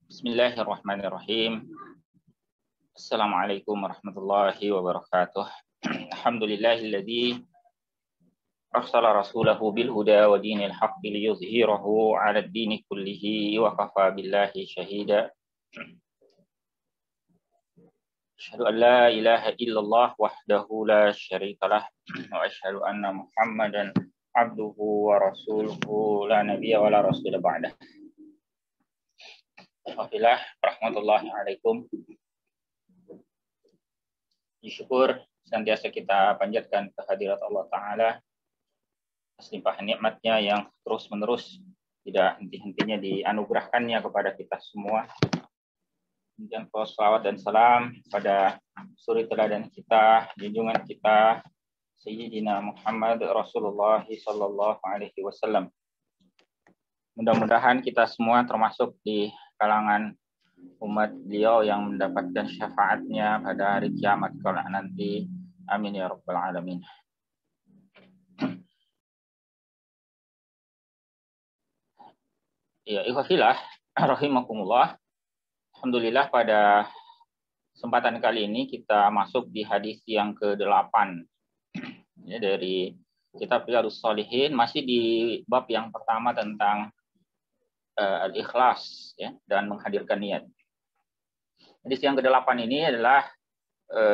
Bismillahirrahmanirrahim. Assalamualaikum warahmatullahi wabarakatuh. Alhamdulillahilladzi arsala rasulahu bil huda wa dinil haqqi liyuzhirahu 'ala ad-dini kullihi wa kafa billahi shahida. Asyhadu an la ilaha illallah wahdahu la syarikalah wa asyhadu anna Muhammadan abduhu wa rasuluhu la nabiyya wa la rasula ba'dah. Alhamdulillah, rahmatullahi alaikum. Syukur senantiasa kita panjatkan kehadirat Allah Ta'ala atas limpahan nikmatnya yang terus-menerus tidak henti-hentinya dianugerahkannya kepada kita semua. Kemudian salawat dan salam pada suri teladan kita, junjungan kita, Sayyidina Muhammad Rasulullah Sallallahu Alaihi Wasallam. Mudah-mudahan kita semua termasuk di kalangan umat beliau yang mendapatkan syafaatnya pada hari kiamat kelak nanti. Amin ya rabbal alamin. Ya, ikhwafillah rahimakumullah. Alhamdulillah pada kesempatan kali ini kita masuk di hadis yang ke-8 ya, dari kitab Riyadhus Shalihin, masih di bab yang pertama tentang al-ikhlas ya, dan menghadirkan niat. Hadis yang ke-8 ini adalah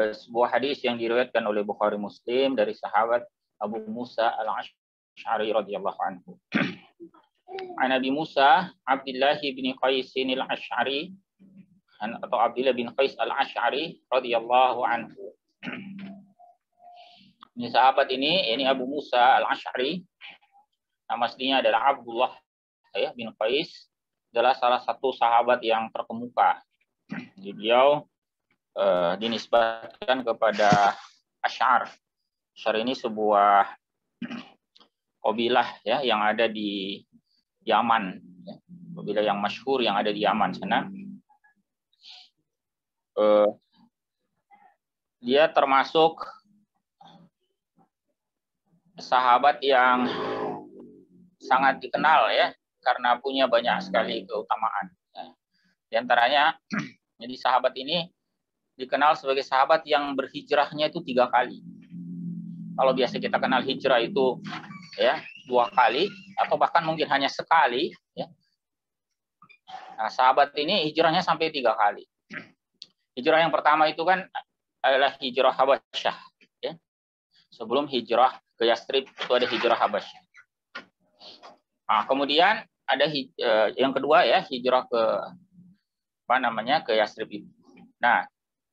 sebuah hadis yang diriwayatkan oleh Bukhari Muslim dari sahabat Abu Musa al-Asy'ari radhiyallahu anhu. An Nabi Musa Abdullah bin Qais al-Asy'ari atau Abdullah bin Qais al-Asy'ari radhiyallahu anhu. Ini sahabat ini Abu Musa al-Asy'ari, nama aslinya adalah Abdullah ya bin Qais, adalah salah satu sahabat yang terkemuka. Jadi beliau dinisbatkan kepada Asy'ar. Asy'ar ini sebuah kabilah ya yang ada di Yaman, ya. Kabilah yang masyhur yang ada di Yaman sana. Dia termasuk sahabat yang sangat dikenal ya, karena punya banyak sekali keutamaan. Di antaranya, jadi sahabat ini dikenal sebagai sahabat yang berhijrahnya itu 3 kali. Kalau biasa kita kenal hijrah itu ya 2 kali atau bahkan mungkin hanya sekali. Ya. Nah, sahabat ini hijrahnya sampai 3 kali. Hijrah yang pertama itu kan adalah hijrah Habasyah. Ya. Sebelum hijrah ke Yastrib itu ada hijrah Habasyah. Nah, kemudian ada yang kedua ya, hijrah ke ke Yastrib itu. Nah,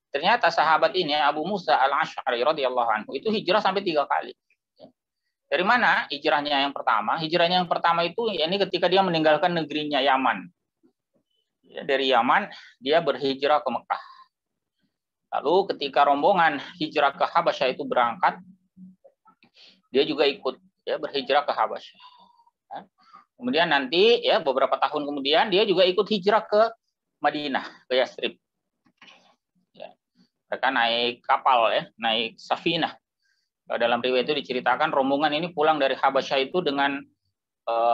ternyata sahabat ini Abu Musa al-Asy'ari radhiyallahu anhu itu hijrah sampai 3 kali. Dari mana hijrahnya yang pertama? Hijrahnya yang pertama itu ini ketika dia meninggalkan negerinya Yaman. Ya, dari Yaman dia berhijrah ke Mekah. Lalu ketika rombongan hijrah ke Habasyah itu berangkat, dia juga ikut ya berhijrah ke Habasyah. Kemudian nanti ya beberapa tahun kemudian dia juga ikut hijrah ke Madinah, ke Yastrib. Ya. Mereka naik kapal ya, naik safinah. Dalam riwayat itu diceritakan rombongan ini pulang dari Habasyah itu dengan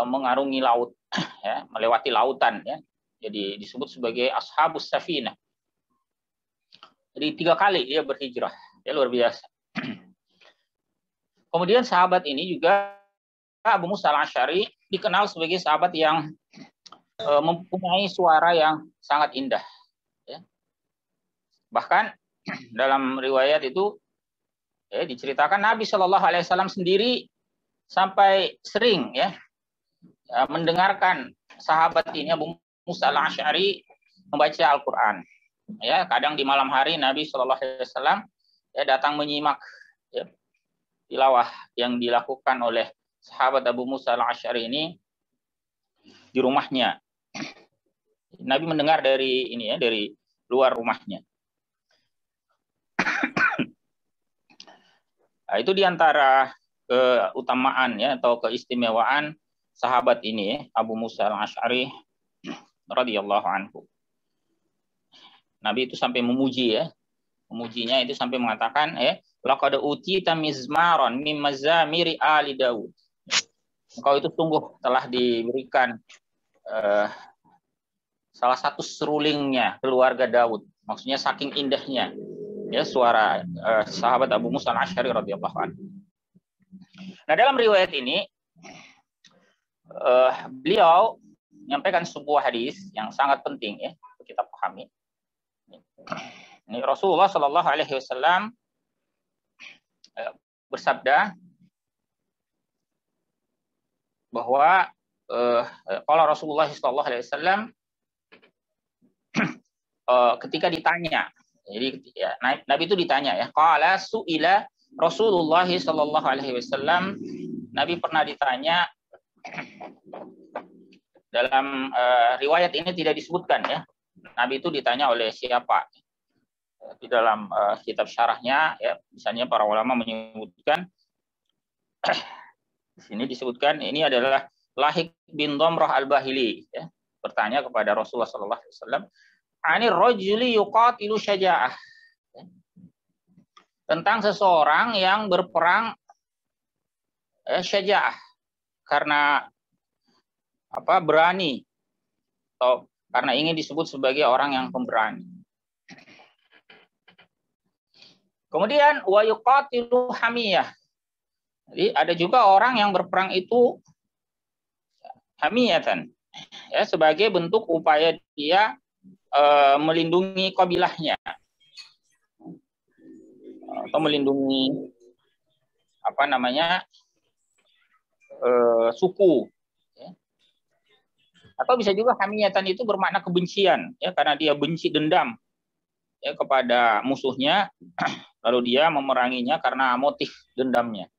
mengarungi laut, ya, melewati lautan. Ya. Jadi disebut sebagai ashabus safinah. Jadi 3 kali dia berhijrah, ya luar biasa. Kemudian sahabat ini juga Abu Musa al-Asy'ari dikenal sebagai sahabat yang mempunyai suara yang sangat indah. Ya. Bahkan dalam riwayat itu ya, diceritakan Nabi Shallallahu Alaihi Wasallam sendiri sampai sering ya mendengarkan sahabat ini Abu Musa al-Asy'ari membaca Al-Quran. Ya, kadang di malam hari Nabi Shallallahu Alaihi Wasallam ya datang menyimak ya, tilawah yang dilakukan oleh sahabat Abu Musa al-Asy'ari ini di rumahnya. Nabi mendengar dari ini ya, dari luar rumahnya. Nah, itu diantara keutamaan ya atau keistimewaan sahabat ini ya, Abu Musa al-Asy'ari radhiyallahu anhu. Nabi itu sampai memuji ya. Memujinya itu sampai mengatakan ya, laqad utita mizmaron mim mazamiri ali Daud. Engkau itu sungguh telah diberikan salah satu serulingnya keluarga Daud. Maksudnya saking indahnya ya suara sahabat Abu Musa al-Asy'ari radhiyallahu anhu. Nah, dalam riwayat ini beliau menyampaikan sebuah hadis yang sangat penting ya untuk kita pahami. Ini Rasulullah Shallallahu Alaihi Wasallam bersabda bahwa kalau Rasulullah Shallallahu Alaihi Wasallam ketika ditanya, jadi ya, Nabi itu ditanya ya, qala su'ila Rasulullah Shallallahu Alaihi Wasallam, Nabi pernah ditanya. Dalam riwayat ini tidak disebutkan ya, Nabi itu ditanya oleh siapa. Di dalam kitab syarahnya ya, misalnya para ulama menyebutkan di sini disebutkan ini adalah Lahik bin Dhamrah al-Bahili ya, bertanya kepada Rasulullah sallallahu alaihi wasallam, "Anir rajuli yuqatilu syaja'ah." Tentang seseorang yang berperang syaja'ah karena berani atau karena ingin disebut sebagai orang yang pemberani. Kemudian wa yuqatilu hamiyah. Jadi ada juga orang yang berperang itu hamiyatan ya, sebagai bentuk upaya dia melindungi kabilahnya atau melindungi suku. Atau bisa juga hamiyatan itu bermakna kebencian ya, karena dia benci, dendam ya kepada musuhnya, lalu dia memeranginya karena motif dendamnya.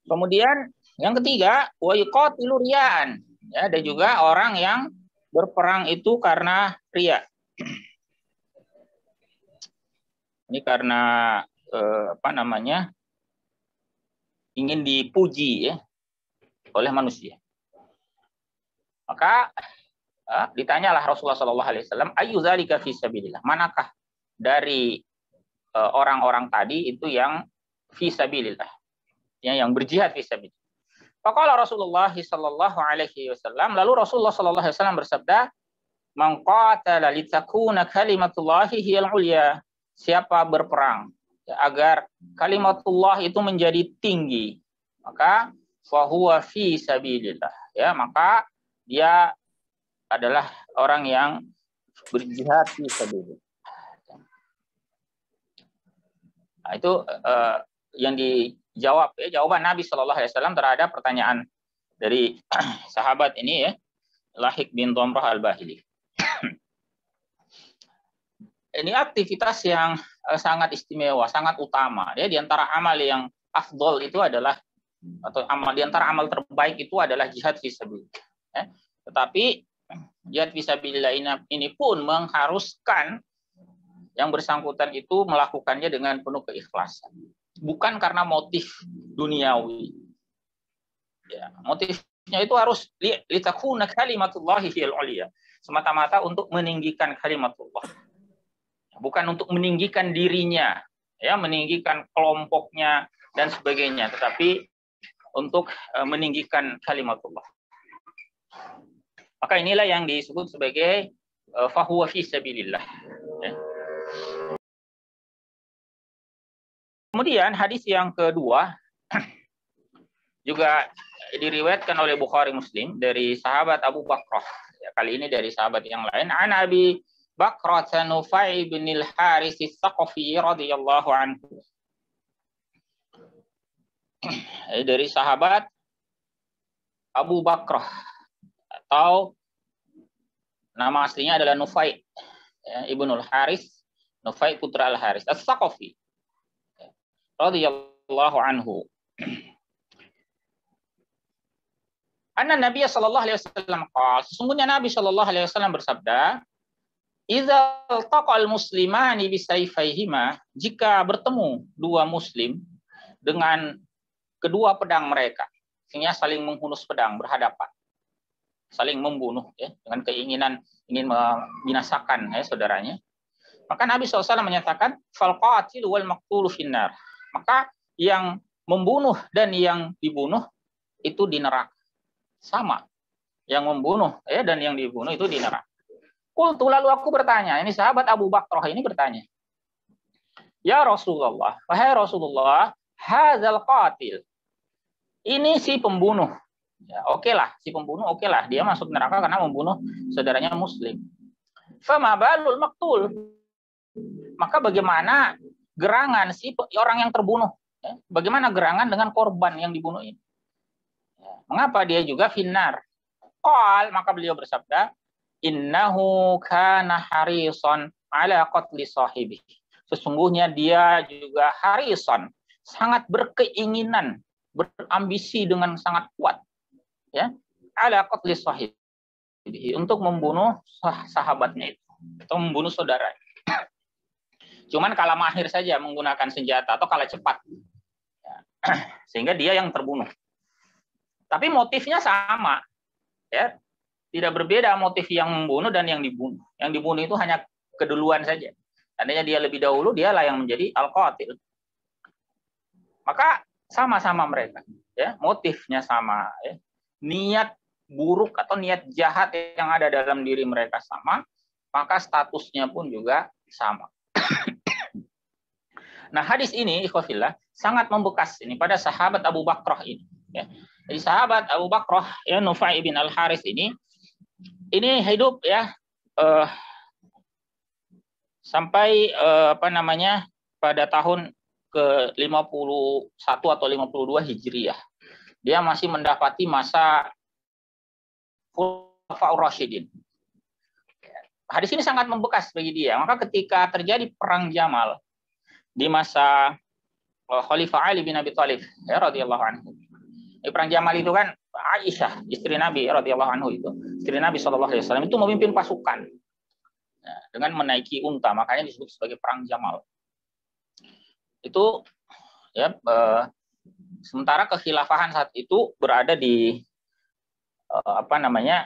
Kemudian yang ketiga, wa yuqatilu riya'an. Ya, ada juga orang yang berperang itu karena riya. Ini karena ingin dipuji ya oleh manusia. Maka ditanyalah Rasulullah sallallahu alaihi wasallam, "Ayyu dzalika fi sabilillah?" Manakah dari orang-orang tadi itu yang fi sabilillah, yang berjihad fi sabilillah? Faqala Rasulullah sallallahu alaihi wasallam, lalu Rasulullah sallallahu alaihi wasallam bersabda, "Man qatala litakuna kalimatullahi hiyal ulya." Siapa berperang ya, agar kalimatullah itu menjadi tinggi, maka fahuwa fi sabilillah ya, maka dia adalah orang yang berjihad fi sabilillah. Nah, itu yang dijawab ya, jawaban Nabi Shallallahu Alaihi Wasallam terhadap pertanyaan dari sahabat ini ya, Lahik bin Dhamrah al-Bahili. Ini aktivitas yang sangat istimewa, sangat utama. Ya, di antara amal yang afdol itu adalah, atau di antara amal terbaik itu adalah jihad fisabilillah. Ya. Tetapi jihad fisabilillah ini pun mengharuskan yang bersangkutan itu melakukannya dengan penuh keikhlasan, bukan karena motif duniawi. Ya, motifnya itu harus litakuna kalimatullahi fil ulya, semata-mata untuk meninggikan kalimatullah. Bukan untuk meninggikan dirinya, ya, meninggikan kelompoknya dan sebagainya, tetapi untuk meninggikan kalimatullah. Maka inilah yang disebut sebagai fahuwa fi sabilillah. Ya. Kemudian hadis yang kedua juga diriwayatkan oleh Bukhari Muslim dari sahabat Abu Bakrah. Ya, kali ini dari sahabat yang lain. An Abi Bakrah Nufai bin al-Haris as-Saqafi radhiyallahu anhu. Dari sahabat Abu Bakrah, atau nama aslinya adalah Nufai ya, Ibnul Haris, Nufai putra al-Haris as-Saqafi radhiyallahu anhu. Anna Nabi sallallahu alaihi wasallam qala, sesungguhnya Nabi sallallahu alaihi wasallam bersabda, "Idza taqal muslimani bisayfaihima," jika bertemu dua muslim dengan kedua pedang mereka, artinya saling menghunus pedang berhadapan, saling membunuh ya, dengan keinginan ingin membinasakan ya saudaranya, maka Nabi SAW menyatakan, "Fal qatil wal maqtul finnar." Maka yang membunuh dan yang dibunuh itu di neraka. sama. Yang membunuh dan yang dibunuh itu di neraka. Qultu, lalu aku bertanya, ini sahabat Abu Bakrah ini bertanya, ya Rasulullah, wahai Rasulullah, hadzal qatil. Ini si pembunuh. Ya, oke lah, si pembunuh oke lah, dia masuk neraka karena membunuh saudaranya muslim. Fama balul maktul. Maka bagaimana gerangan si orang yang terbunuh? Ya, bagaimana gerangan dengan korban yang dibunuh ini? Ya, mengapa dia juga finnar? Qal, maka beliau bersabda, innahu kana harisan ala qatli sahibi. Sesungguhnya dia juga harisan, sangat berkeinginan, berambisi dengan sangat kuat, ya, ala qatli sahibi, untuk membunuh sahabatnya itu, atau membunuh saudara. Cuman kalah mahir saja menggunakan senjata atau kalah cepat, ya, sehingga dia yang terbunuh. Tapi motifnya sama, ya, tidak berbeda motif yang membunuh dan yang dibunuh. Yang dibunuh itu hanya keduluan saja. Tandanya dia lebih dahulu, dialah yang menjadi al-qatil. Maka sama-sama mereka, ya, motifnya sama, ya. Niat buruk atau niat jahat yang ada dalam diri mereka sama, maka statusnya pun juga sama. Nah, hadis ini ikhwafillah sangat membekas ini pada sahabat Abu Bakrah ini, ya. Jadi sahabat Abu Bakrah, ya, Nufai bin Al-Haris ini hidup, ya, sampai pada tahun ke-51 atau 52 Hijriyah. Dia masih mendapati masa Khulafaur Rasyidin. Hadis ini sangat membekas bagi dia. Maka ketika terjadi perang Jamal di masa Khalifah Ali bin Abi Thalib, ya, radhiyallahu anhu. Di perang Jamal itu kan Aisyah, istri Nabi radhiyallahu anhu itu, istri Nabi SAW itu memimpin pasukan, ya, dengan menaiki unta, makanya disebut sebagai perang Jamal. Itu, ya, sementara kekhilafahan saat itu berada di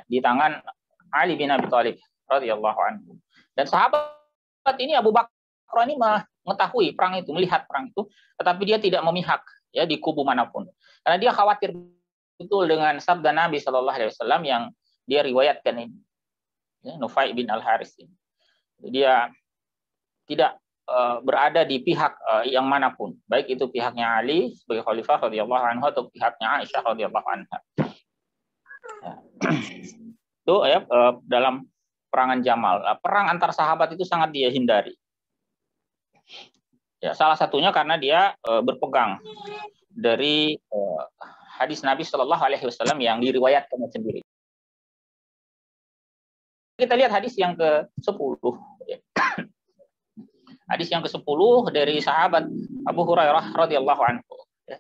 di tangan Ali bin Abi Thalib radhiyallahu anhu. Dan sahabat ini Abu Bakar ini mengetahui perang itu, melihat perang itu, tetapi dia tidak memihak, ya, di kubu manapun. Karena dia khawatir betul dengan sabda Nabi Shallallahu Alaihi Wasallam yang dia riwayatkan ini, ya, Nufai bin Al-Haris ini. Dia tidak berada di pihak yang manapun, baik itu pihaknya Ali sebagai khalifah radhiyallahu anhu atau pihaknya Aisyah radhiyallahu anha. Ya. Itu, ya, dalam perangan Jamal. Perang antar sahabat itu sangat dia hindari. Ya, salah satunya karena dia berpegang dari hadis Nabi Shallallahu Alaihi Wasallam yang diriwayatkan sendiri. Kita lihat hadis yang ke-10. Ya. Hadis yang ke-10 dari sahabat Abu Hurairah radhiyallahu anhu. Ya.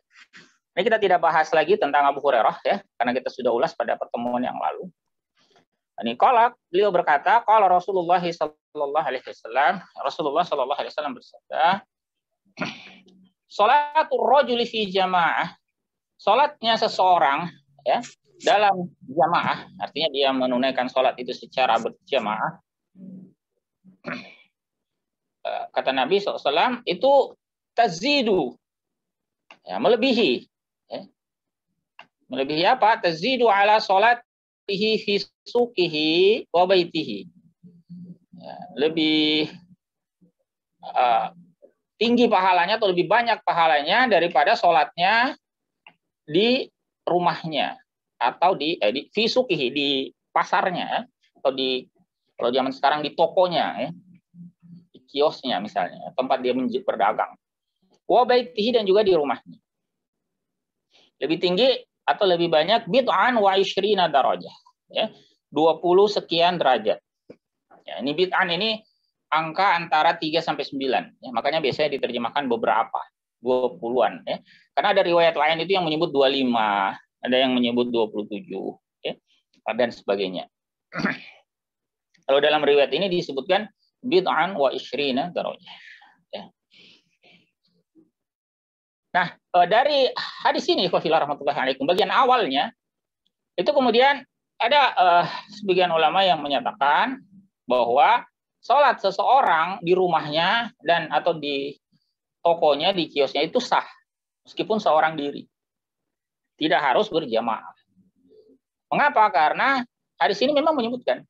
Ini kita tidak bahas lagi tentang Abu Hurairah, ya, karena kita sudah ulas pada pertemuan yang lalu. Ini beliau berkata, qala Rasulullah sallallahu alaihi wasallam, Rasulullah sallallahu alaihi wasallam bersabda, salatul rajuli fi jamaah, salatnya seseorang, ya, dalam jamaah, artinya dia menunaikan salat itu secara berjamaah. Kata Nabi SAW, itu tazidu, ya, melebihi, ya. Melebihi apa? Tazidu ala salatihi fi suqihi wa baitihi, ya, lebih tinggi pahalanya atau lebih banyak pahalanya daripada sholatnya di rumahnya atau di fi suqihi, di pasarnya, atau di, kalau zaman sekarang, di tokonya, ya, kiosnya misalnya, tempat dia berdagang. Wa baitihi, dan juga di rumahnya. Lebih tinggi atau lebih banyak bid'an wa isyrina darajah, ya, 20 sekian derajat. Ya, ini bid'an ini angka antara 3 sampai 9, ya, makanya biasanya diterjemahkan beberapa, 20-an, ya. Karena ada riwayat lain itu yang menyebut 25, ada yang menyebut 27, ya, dan sebagainya. Kalau dalam riwayat ini disebutkan bid'an wa isyrina darajah. Ya. Nah, dari hadis ini, qafillah rahmatullahi alaikum, bagian awalnya itu kemudian ada sebagian ulama yang menyatakan bahwa sholat seseorang di rumahnya dan atau di tokonya, di kiosnya itu sah, meskipun seorang diri, tidak harus berjamaah. Mengapa? Karena hadis ini memang menyebutkan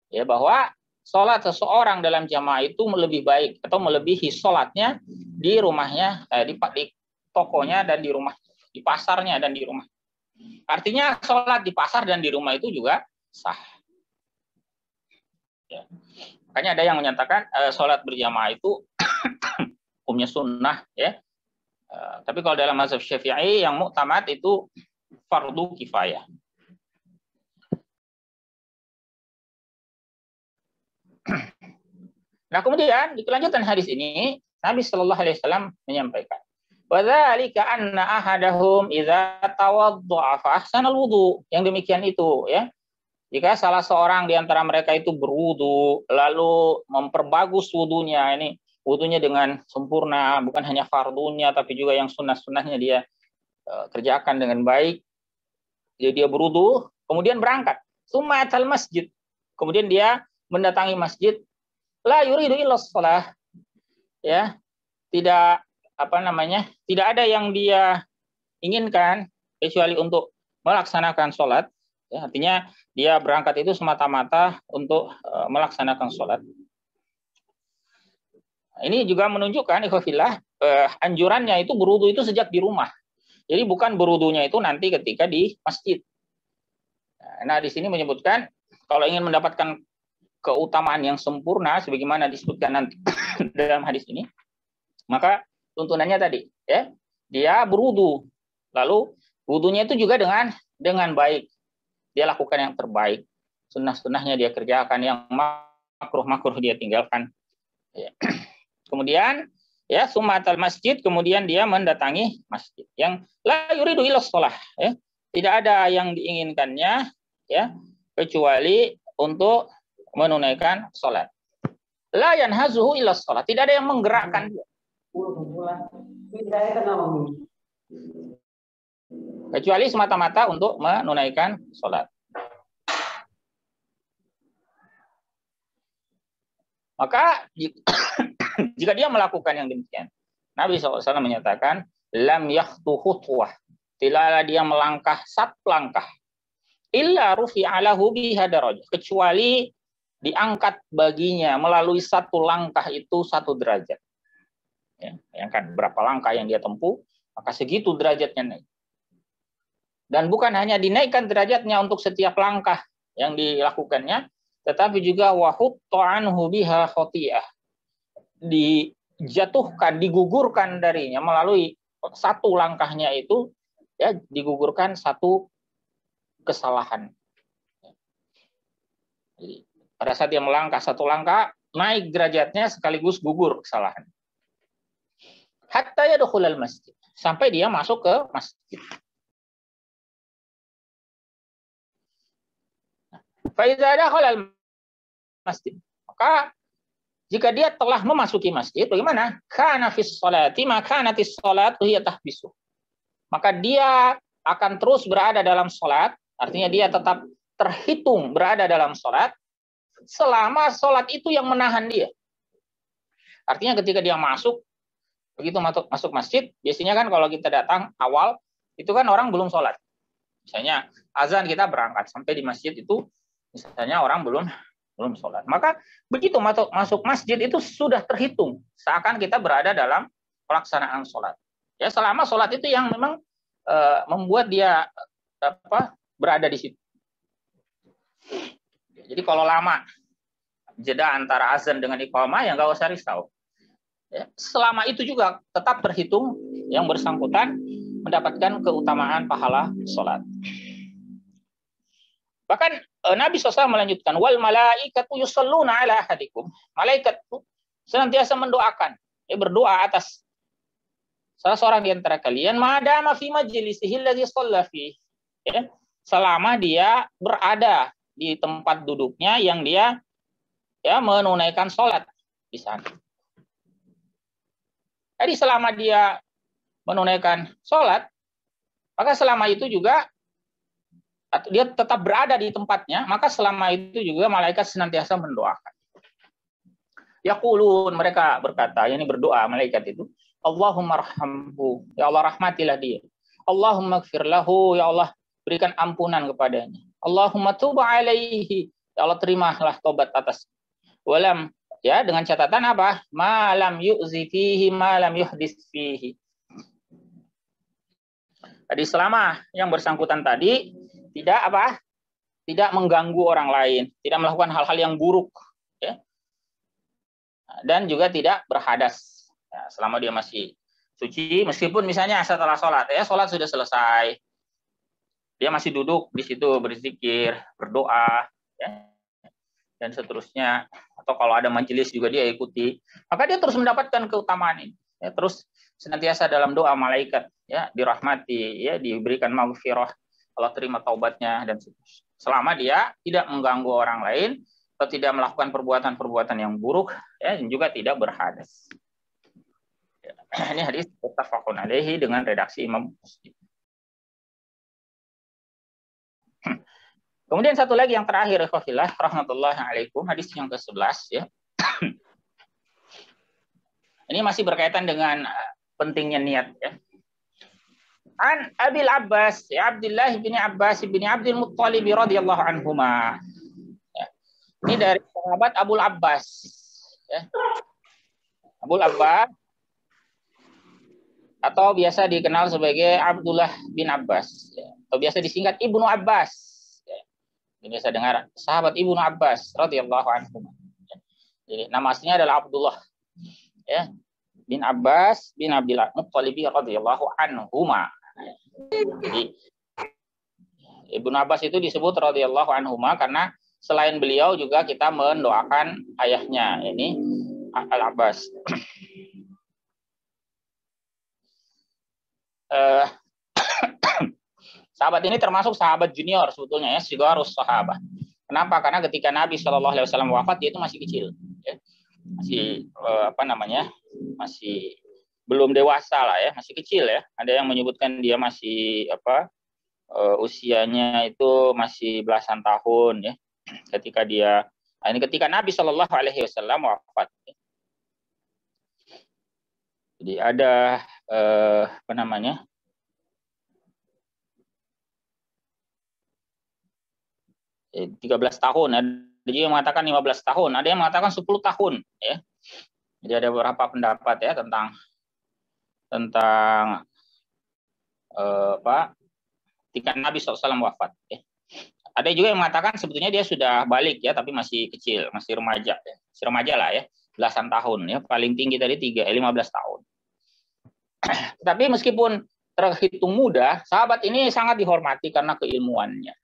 ya bahwa sholat seseorang dalam jamaah itu lebih baik atau melebihi sholatnya di rumahnya, di tokonya dan di rumah, di pasarnya dan di rumah. Artinya sholat di pasar dan di rumah itu juga sah. Ya. Makanya ada yang menyatakan sholat berjamaah itu hukumnya sunnah, ya. Tapi kalau dalam mazhab Syafi'i yang muktamad itu fardu kifayah. Nah, kemudian di kelanjutan hadis ini Nabi Shallallahu Alaihi Wasallam menyampaikan, "Wadzalika anna ahadahum idza tawadda'a fa ahsanal wudu." Yang demikian itu, ya. Jika salah seorang di antara mereka itu berwudu lalu memperbagus wudunya, ini wudunya dengan sempurna, bukan hanya fardunya tapi juga yang sunnah-sunnahnya dia kerjakan dengan baik. Jadi dia berwudu, kemudian berangkat, summa atal masjid. Kemudian dia mendatangi masjid, la yuridu illa shalah. Ya, tidak tidak ada yang dia inginkan kecuali untuk melaksanakan sholat. Ya, artinya dia berangkat itu semata-mata untuk melaksanakan sholat. Ini juga menunjukkan ikhwafillah anjurannya itu berwudu itu sejak di rumah. Jadi bukan berwudunya itu nanti ketika di masjid. Nah, di sini menyebutkan kalau ingin mendapatkan keutamaan yang sempurna sebagaimana disebutkan nanti dalam hadis ini, maka tuntunannya tadi, ya, dia berwudu, lalu wudunya itu juga dengan baik. Dia lakukan yang terbaik. Sunnah-sunnahnya dia kerjakan, yang makruh-makruh dia tinggalkan. Ya. Kemudian ya sumatal masjid, kemudian dia mendatangi masjid yang la yuridu illa shalah, ya. Tidak ada yang diinginkannya, ya, kecuali untuk menunaikan salat. La yanhazuhu illa shalah, tidak ada yang menggerakkan dia. Kecuali semata-mata untuk menunaikan salat. Maka jika dia melakukan yang demikian, Nabi SAW menyatakan, lam yakhtu khutwah, tidaklah dia melangkah satu langkah, illa rufi'a lahu biha darajah, kecuali diangkat baginya melalui satu langkah itu satu derajat. Ya, bayangkan berapa langkah yang dia tempuh, maka segitu derajatnya naik. Dan bukan hanya dinaikkan derajatnya untuk setiap langkah yang dilakukannya, tetapi juga wahutta anhu biha khati'ah, dijatuhkan, digugurkan darinya melalui satu langkahnya itu, ya, digugurkan satu kesalahan. Jadi, pada saat dia melangkah satu langkah, naik derajatnya sekaligus gugur kesalahan. Hatta yadkhulal masjid, sampai dia masuk ke masjid. Fa idza dakhala masjid, maka jika dia telah memasuki masjid, bagaimana? Kana fis sholati maka natis sholat hiya tahbisu. Maka dia akan terus berada dalam sholat, artinya dia tetap terhitung berada dalam sholat selama sholat itu yang menahan dia. Artinya ketika dia masuk, begitu masuk masjid, biasanya kan kalau kita datang awal, itu kan orang belum sholat. Misalnya azan kita berangkat, sampai di masjid itu misalnya orang belum sholat. Maka begitu masuk masjid itu sudah terhitung seakan kita berada dalam pelaksanaan sholat. Ya, selama sholat itu yang memang membuat dia berada di situ. Jadi kalau lama jeda antara azan dengan iqamah, ya nggak usah risau. Ya, selama itu juga tetap terhitung yang bersangkutan mendapatkan keutamaan pahala sholat. Bahkan Nabi SAW melanjutkan, wal malaikatu yusalluna ala ahadikum. Malaikat itu senantiasa mendoakan, ya, berdoa atas salah seorang di antara kalian, madama fi majlisihi alladhi shalla fi, ya, selama dia berada di tempat duduknya yang dia, ya, menunaikan sholat di sana. Jadi selama dia menunaikan sholat, maka selama itu juga dia tetap berada di tempatnya, maka selama itu juga malaikat senantiasa mendoakan. Yaqulun, mereka berkata, ini berdoa malaikat itu, Allahumma arhamhu, ya Allah rahmatilah dia. Allahumma gfir lahu, ya Allah berikan ampunan kepadanya. Allahumma tub alaihi, ya Allah terimalah tobat atas. Walam, ya, dengan catatan apa? Malam yu'zi fihi, malam yuhdis fihi. Tadi selama yang bersangkutan tadi tidak apa? Tidak mengganggu orang lain, tidak melakukan hal-hal yang buruk, ya. Dan juga tidak berhadas. Ya, selama dia masih suci, meskipun misalnya setelah sholat, ya, sholat sudah selesai, dia masih duduk di situ berzikir, berdoa, ya, dan seterusnya. Atau kalau ada majelis juga dia ikuti, maka dia terus mendapatkan keutamaan ini. Ya, terus senantiasa dalam doa malaikat, ya, dirahmati, ya, diberikan maghfirah, Allah terima taubatnya, dan selama dia tidak mengganggu orang lain atau tidak melakukan perbuatan-perbuatan yang buruk, ya, dan juga tidak berhadas. Ya, ini hadis muttafaqun alaihi dengan redaksi Imam Muslim. Kemudian satu lagi yang terakhir, ikhwafillah rahmatullahi alaikum, hadis yang ke-11, ya. Ini masih berkaitan dengan pentingnya niat, ya. An Abil Abbas, ya, Abdullah bin Abbas bin Abdul Muttalib radhiyallahu anhuma. Ya. Ini dari sahabat Abul Abbas, ya. Abul Abbas atau biasa dikenal sebagai Abdullah bin Abbas, ya. Atau biasa disingkat Ibnu Abbas. Ya. Biasa dengar sahabat Ibnu Abbas radhiyallahu anhuma. Ya. Jadi nama aslinya adalah Abdullah, ya, bin Abbas bin Abdul Muttalib radhiyallahu anhuma. Jadi Ibnu Abbas itu disebut radhiyallahu anhuma karena selain beliau juga kita mendoakan ayahnya, ini Al-Abbas. Sahabat ini termasuk sahabat junior sebetulnya, ya, sigharus sahabat. Kenapa? Karena ketika Nabi SAW wafat dia itu masih kecil, ya. Masih masih belum dewasa lah, ya, masih kecil, ya. Ada yang menyebutkan dia masih usianya itu masih belasan tahun, ya, ketika ketika Nabi SAW wafat. Jadi ada 13 tahun, ada juga yang mengatakan 15 tahun, ada yang mengatakan 10 tahun, ya. Jadi ada beberapa pendapat, ya, tentang ketika Nabi SAW wafat, ya. Ada juga yang mengatakan sebetulnya dia sudah balik, ya, tapi masih kecil, masih remaja, ya. Masih remaja lah, ya, belasan tahun, ya, paling tinggi tadi 15 tahun. Tapi meskipun terhitung muda, sahabat ini sangat dihormati karena keilmuannya.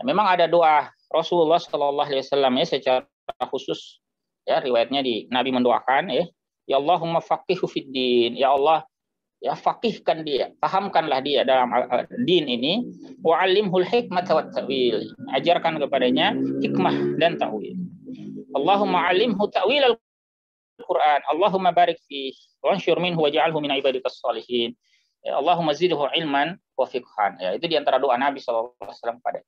Memang ada doa Rasulullah SAW, ya, secara khusus, ya, riwayatnya Nabi mendoakan, ya Allahumma faqihu fid din, ya Allah, ya, faqihkan dia, pahamkanlah dia dalam din ini, wa 'allimhul hikmata wat ta'wil, ajarkan kepadanya hikmah dan ta'wil. Allahumma 'allimhu ta'wil al-Qur'an, Allahumma barik fihi wa anshur minhu waj'alhu min ibadikas shalihin. Ya, Allahumma zidhu ilman wa fiqhan. Ya, itu di antara doa Nabi SAW pada.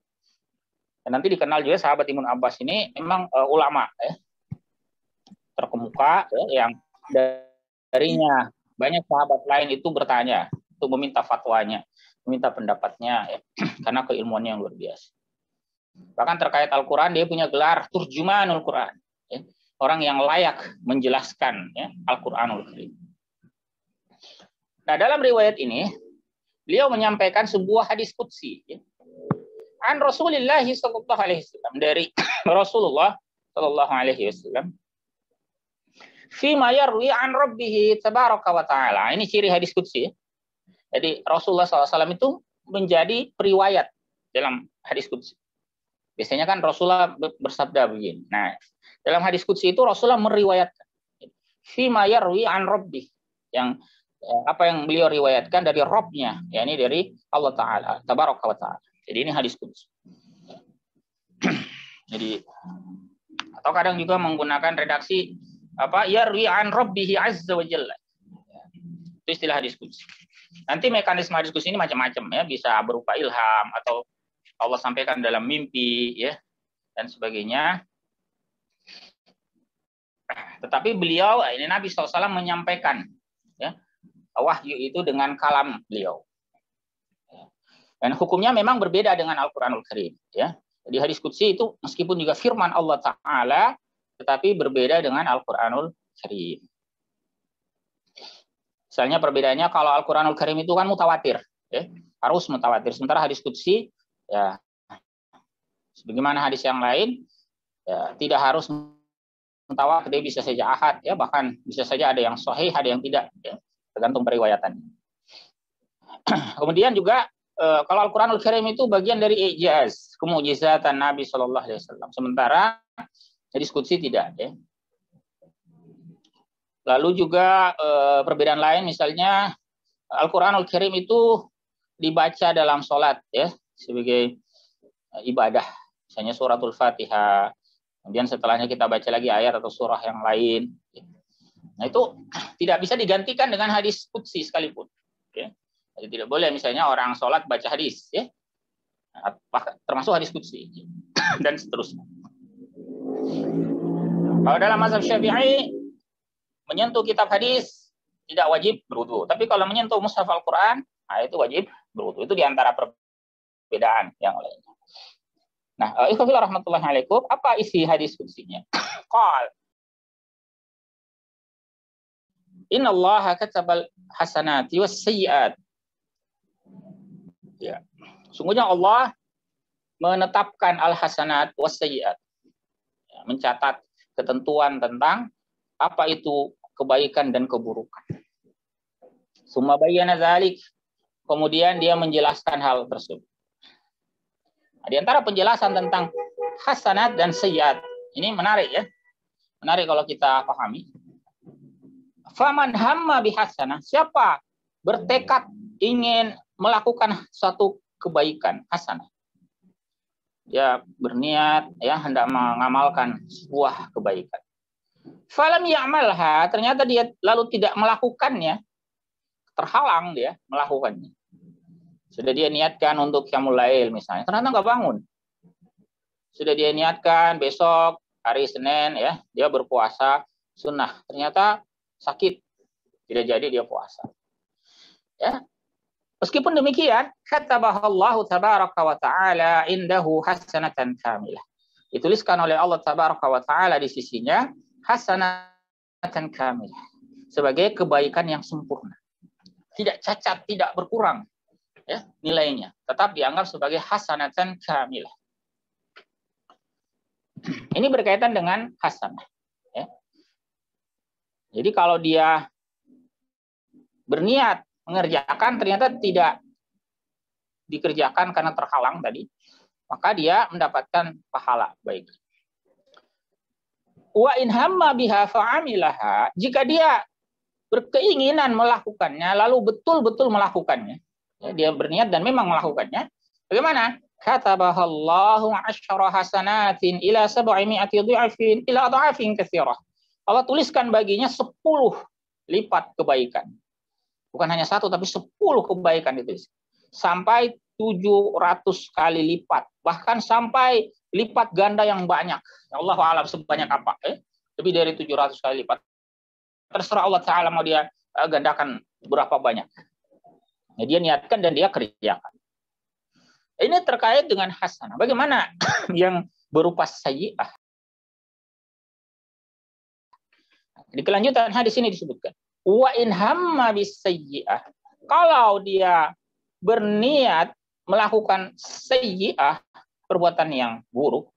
Dan nanti dikenal juga sahabat Ibnu Abbas ini memang ulama, ya, terkemuka, ya, yang darinya banyak sahabat lain itu bertanya untuk meminta fatwanya, meminta pendapatnya, ya, karena keilmuannya yang luar biasa. Bahkan terkait Al-Quran dia punya gelar Turjumanul Quran, ya, orang yang layak menjelaskan, ya, Al-Quranul Karim. Nah, dalam riwayat ini beliau menyampaikan sebuah hadis qudsi, ya, an Rasulullah sallallahu alaihi wasallam, dari Rasulullah sallallahu alaihi wasallam, fi ma yarwi an rabbih tabaraka wa taala. Ini ciri hadis qudsi, ya. Jadi Rasulullah SAW itu menjadi periwayat dalam hadis qudsi. Biasanya kan Rasulullah bersabda begini. Nah, dalam hadis qudsi itu Rasulullah meriwayatkan fi ma yarwi an rabbih, yang apa yang beliau riwayatkan dari Rabb-nya, yakni dari Allah Taala, tabaraka wa taala. Jadi ini hadis qudsi. Jadi atau kadang juga menggunakan redaksi yarwi an rabbih azza wa jalla. Itu istilah hadis qudsi. Nanti mekanisme hadis qudsi ini macam-macam, ya, bisa berupa ilham atau Allah sampaikan dalam mimpi, ya, dan sebagainya. Tetapi beliau, ini Nabi SAW menyampaikan, ya, wahyu itu dengan kalam beliau. Dan hukumnya memang berbeda dengan Al-Qur'anul Karim, ya. Jadi hadis qudsi itu meskipun juga firman Allah Ta'ala, tetapi berbeda dengan Al-Qur'anul Karim. Misalnya perbedaannya kalau Al-Qur'anul Karim itu kan mutawatir, ya, harus mutawatir. Sementara hadis qudsi, ya, sebagaimana hadis yang lain, ya, tidak harus mutawatir, bisa saja ahad, ya, bahkan bisa saja ada yang sahih, ada yang tidak, ya, tergantung periwayatan. Kemudian juga kalau Al-Qur'anul Karim itu bagian dari ijaz, kemujizatan Nabi Shallallahu Alaihi Wasallam. Sementara hadis qudsi tidak, ya. Lalu juga perbedaan lain, misalnya Al-Qur'anul Karim itu dibaca dalam sholat, ya, sebagai ibadah. Misalnya suratul Fatihah. Kemudian setelahnya kita baca lagi ayat atau surah yang lain. Nah, itu tidak bisa digantikan dengan hadis qudsi sekalipun. Ya. Jadi tidak boleh misalnya orang sholat baca hadis, ya, termasuk hadis qudsi dan seterusnya. Kalau dalam mazhab Syafi'i, menyentuh kitab hadis tidak wajib berwudu. Tapi kalau menyentuh mushaf Al-Quran, nah itu wajib berwudu. Itu diantara perbedaan yang lainnya. Nah, ikhwah rahmatullahi alaikum, apa isi hadis qudsinya? Qal Inna Allah katabal hasanati was sayyiat. Ya. Sungguhnya Allah menetapkan al-hasanat was sayyiat. Ya, mencatat ketentuan tentang apa itu kebaikan dan keburukan. Summa bayyana dzalik. Kemudian dia menjelaskan hal tersebut. Nah, di antara penjelasan tentang hasanat dan sayyiat, ini menarik, ya. Menarik kalau kita pahami. Faman hamma bihasanah, siapa bertekad ingin melakukan suatu kebaikan, hasanah. Dia berniat, ya, hendak mengamalkan sebuah kebaikan. Falam ya'malha, ternyata dia lalu tidak melakukannya, terhalang dia melakukannya. Sudah dia niatkan untuk qiyamul lail misalnya, ternyata nggak bangun. Sudah dia niatkan besok hari Senin, ya, dia berpuasa sunnah, ternyata sakit, tidak jadi dia puasa. Ya. Meskipun demikian, katabahallahu tabaraka wa ta'ala indahu hasanatan kamilah. Dituliskan oleh Allah tabaraka wa ta'ala di sisinya hasanatan kamilah, sebagai kebaikan yang sempurna. Tidak cacat, tidak berkurang, ya, nilainya. Tetap dianggap sebagai hasanatan kamilah. Ini berkaitan dengan hasanah. Ya. Jadi kalau dia berniat mengerjakan ternyata tidak dikerjakan karena terhalang tadi, maka dia mendapatkan pahala baik. Wa in hamma biha fa'amilaha, jika dia berkeinginan melakukannya lalu betul-betul melakukannya, ya, dia berniat dan memang melakukannya, bagaimana? Katabahallahu 'asyara hasanatin ila 700 dhi'afin ila adha'afin katsirah. Allah tuliskan baginya 10 lipat kebaikan. Bukan hanya 1 tapi 10 kebaikan itu. Sampai 700 kali lipat, bahkan sampai lipat ganda yang banyak. Allah alam sebanyak apa? Lebih dari 700 kali lipat. Terserah Allah Ta'ala mau dia gandakan berapa banyak. Nah, dia niatkan dan dia kerjakan. Ini terkait dengan hasanah. Bagaimana yang berupa sayyi'ah? Di kelanjutan hadis ini disebutkan, wa in hamma bis sayyi'ah. Kalau dia berniat melakukan sayyi'ah, perbuatan yang buruk,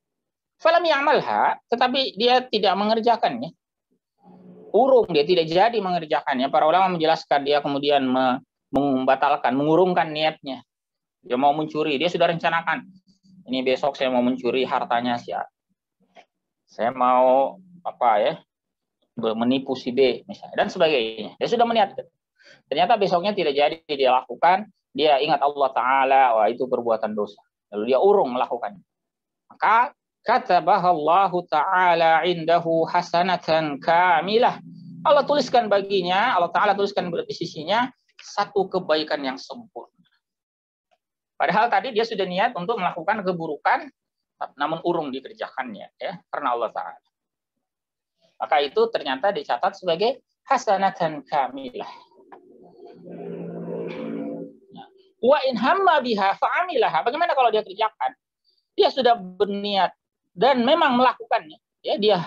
falam ya'malha, tetapi dia tidak mengerjakannya. Urung, dia tidak jadi mengerjakannya. Para ulama menjelaskan dia kemudian membatalkan, mengurungkan niatnya. Dia mau mencuri, dia sudah rencanakan. Ini besok saya mau mencuri hartanya si A. Saya mau menipu si B misalnya dan sebagainya. Dia sudah meniatkan. Ternyata besoknya tidak jadi dia lakukan. Dia ingat Allah Ta'ala, wah itu perbuatan dosa. Lalu dia urung melakukannya. Maka katabahallahu Ta'ala indahu hasanatan kamilah. Allah tuliskan baginya, Allah Ta'ala tuliskan di sisinya satu kebaikan yang sempurna. Padahal tadi dia sudah niat untuk melakukan keburukan, namun urung dikerjakannya, ya, karena Allah Ta'ala. Maka itu ternyata dicatat sebagai hasanatan kamilah. Wa in hamma biha fa'amilaha. Bagaimana kalau dia kerjakan? Dia sudah berniat dan memang melakukannya. Ya, dia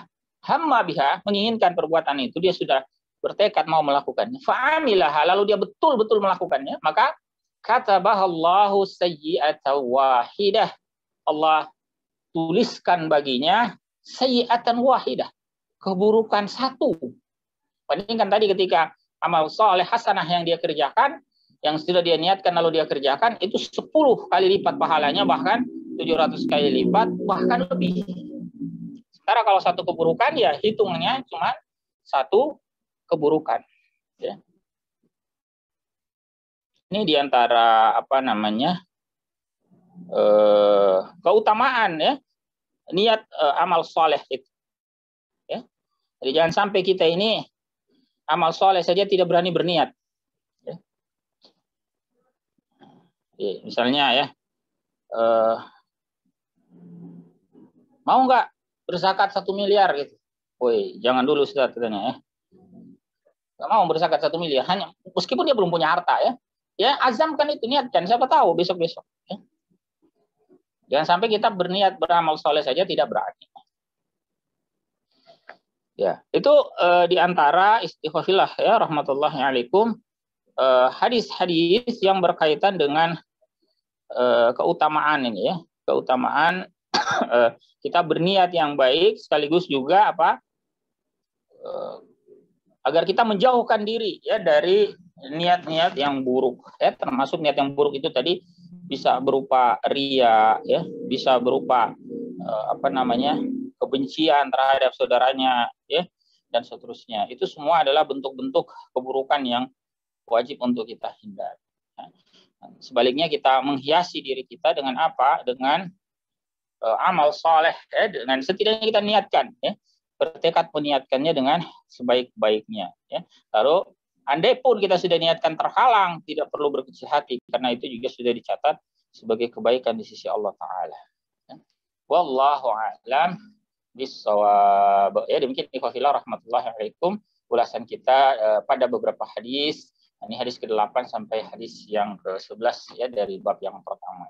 hamma biha, menginginkan perbuatan itu, dia sudah bertekad mau melakukannya. Fa'amilaha, lalu dia betul-betul melakukannya, maka katabahallahu sayyi'atan wahidah. Allah tuliskan baginya sayyi'atan wahidah, keburukan satu. Bandingkan tadi ketika amal soleh hasanah yang dia kerjakan, yang sudah dia niatkan lalu dia kerjakan, itu 10 kali lipat pahalanya, bahkan 700 kali lipat, bahkan lebih. Sementara kalau satu keburukan, ya hitungnya cuma satu keburukan. Ya. Ini diantara keutamaan ya niat amal soleh itu. Ya. Jadi jangan sampai kita ini amal soleh saja tidak berani berniat. Ya. Jadi, misalnya ya, mau nggak berzakat 1 miliar gitu? Woi, jangan dulu Ustaz katanya ya. Nggak mau berzakat 1 miliar, hanya meskipun dia belum punya harta ya. Ya, azamkan itu, niatkan, siapa tahu besok-besok. Ya. Jangan sampai kita berniat beramal soleh saja tidak berani. Ya, itu diantara istighfar ya rahmatullahi alaikum hadis-hadis yang berkaitan dengan keutamaan ini ya, keutamaan kita berniat yang baik sekaligus juga agar kita menjauhkan diri ya dari niat-niat yang buruk ya, termasuk niat yang buruk itu tadi bisa berupa riya ya, bisa berupa kebencian terhadap saudaranya ya, dan seterusnya. Itu semua adalah bentuk-bentuk keburukan yang wajib untuk kita hindari. Sebaliknya kita menghiasi diri kita dengan apa? Dengan amal soleh ya, dengan setidaknya kita niatkan ya, bertekad meniatkannya dengan sebaik-baiknya ya. Lalu andai pun kita sudah niatkan terhalang, tidak perlu berkecil hati karena itu juga sudah dicatat sebagai kebaikan di sisi Allah Taala. Ya. Wallahu a'lam bishawab. Ya, demikian ikhwafillah rahmatullahi alaikum ulasan kita pada beberapa hadis. Ini hadis ke-8 sampai hadis yang ke-11 ya dari bab yang pertama.